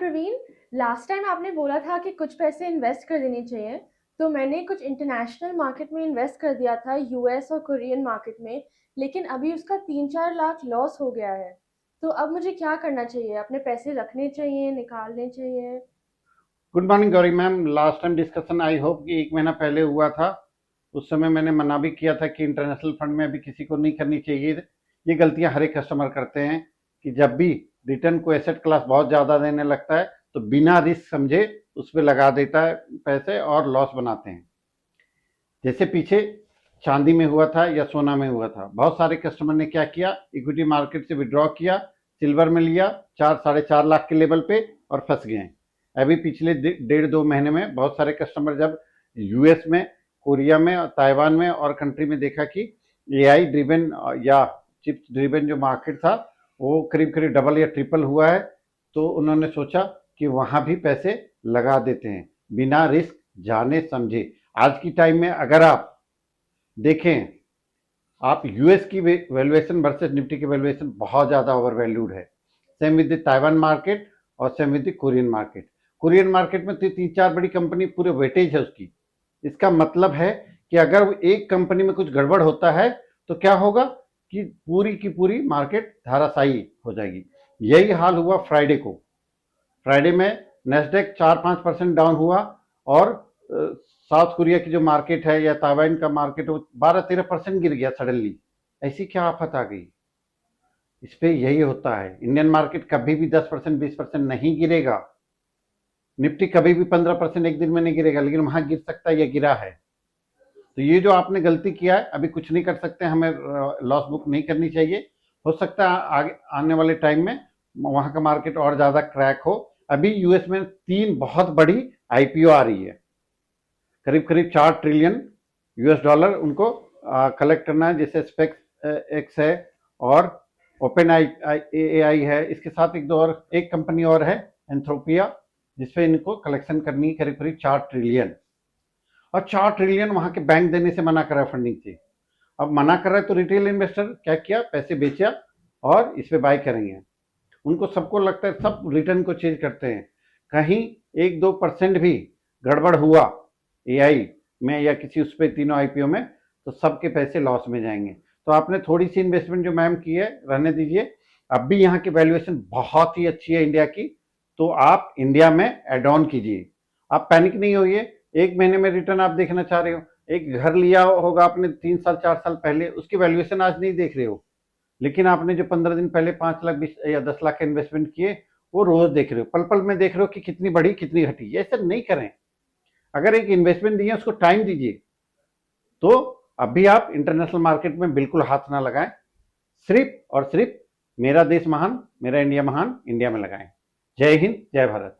Praveen. Last time आपने बोला था कि कुछ पैसे इन्वेस्ट कर देने चाहिए, तो मैंने कुछ इंटरनेशनल मार्केट में इन्वेस्ट कर दिया था, यूएस और कोरियन मार्केट में। लेकिन अभी उसका 3-4 लाख लॉस हो गया है। तो अब मुझे क्या करना चाहिए? अपने पैसे रखने चाहिए, निकालने चाहिए? Good morning Gauri ma'am. Last time discussion I hope कि 1 महीना पहले हुआ था। उस समय मैंने मना भी किया था कि इंटरनेशनल फंड में अभी किसी को नहीं करनी चाहिए। ये गलतियां हर एक कस्टमर करते हैं कि जब भी रिटर्न को एसेट क्लास बहुत ज़्यादा देने लगता है तो बिना रिस्क समझे उस पर लगा देता है पैसे और लॉस बनाते हैं। जैसे पीछे चांदी में हुआ था या सोना में हुआ था, बहुत सारे कस्टमर ने क्या किया, इक्विटी मार्केट से विड्रॉ किया, सिल्वर में लिया 4-4.5 लाख के लेवल पे और फंस गए। अभी पिछले 1.5-2 महीने में बहुत सारे कस्टमर जब यूएस में, कोरिया में, ताइवान में और कंट्री में देखा कि एआई ड्रिवन या चिप्स ड्रिवन जो मार्केट था वो करीब करीब डबल या ट्रिपल हुआ है, तो उन्होंने सोचा कि वहाँ भी पैसे लगा देते हैं बिना रिस्क जाने समझे। आज की टाइम में अगर आप देखें, आप यूएस की वैल्यूएशन वर्सेस निफ्टी की वैल्यूएशन बहुत ज़्यादा ओवर वैल्यूड है। Same with the Taiwan market और same with the Korean market. Korean market में 3-4 बड़ी कंपनी पूरे वेटेज है उसकी। इसका मतलब है कि अगर एक कंपनी में कुछ गड़बड़ होता है तो क्या होगा कि पूरी की पूरी मार्केट धाराशायी हो जाएगी। यही हाल हुआ फ्राइडे को। फ्राइडे में नेस्डेक 4-5% डाउन हुआ और साउथ कोरिया की जो मार्केट है या ताइवान का मार्केट वो 12-13% गिर गया सडनली। ऐसी क्या आफत आ गई? इस पे यही होता है। इंडियन मार्केट कभी भी 10% 20% नहीं गिरेगा। निफ्टी कभी भी 15% एक दिन में नहीं गिरेगा, लेकिन वहां गिर सकता है, या गिरा है। तो ये जो आपने गलती किया है अभी कुछ नहीं कर सकते, हमें लॉस बुक नहीं करनी चाहिए। हो सकता है आगे आने वाले टाइम में वहां का मार्केट और ज्यादा क्रैक हो। अभी यूएस में 3 बहुत बड़ी आईपीओ आ रही है, करीब करीब 4 ट्रिलियन यूएस डॉलर उनको कलेक्ट करना है, जैसे स्पेक्स एक्स है और ओपन आई है। इसके साथ एक दो और एक कंपनी और है, एंथ्रोपिया, जिसपे इनको कलेक्शन करनी है करीब करीब 4 ट्रिलियन। और 4 ट्रिलियन वहां के बैंक देने से मना कर रहा है फंडिंग से। अब मना कर रहा है तो रिटेल इन्वेस्टर क्या किया, पैसे बेचा और इस पे बाय करेंगे। उनको सबको लगता है सब रिटर्न को चेंज करते हैं। कहीं 1-2% भी गड़बड़ हुआ एआई में या किसी उस पे तीनों आईपीओ में, तो सबके पैसे लॉस में जाएंगे। तो आपने थोड़ी सी इन्वेस्टमेंट जो मैम की है रहने दीजिए। अब भी यहाँ की वैल्यूएशन बहुत ही अच्छी है इंडिया की, तो आप इंडिया में एड ऑन कीजिए। आप पैनिक नहीं होइए। 1 महीने में रिटर्न आप देखना चाह रहे हो, एक घर लिया होगा आपने 3 साल 4 साल पहले, उसकी वैल्यूएशन आज नहीं देख रहे हो, लेकिन आपने जो 15 दिन पहले 5 लाख 20 या 10 लाख का इन्वेस्टमेंट किए वो रोज देख रहे हो, पल पल में देख रहे हो कि कितनी बढ़ी कितनी घटी। ऐसा नहीं करें। अगर एक इन्वेस्टमेंट दिए उसको टाइम दीजिए। तो अभी आप इंटरनेशनल मार्केट में बिल्कुल हाथ ना लगाएं, सिर्फ और सिर्फ मेरा देश महान, मेरा इंडिया महान, इंडिया में लगाएं। जय हिंद, जय भारत।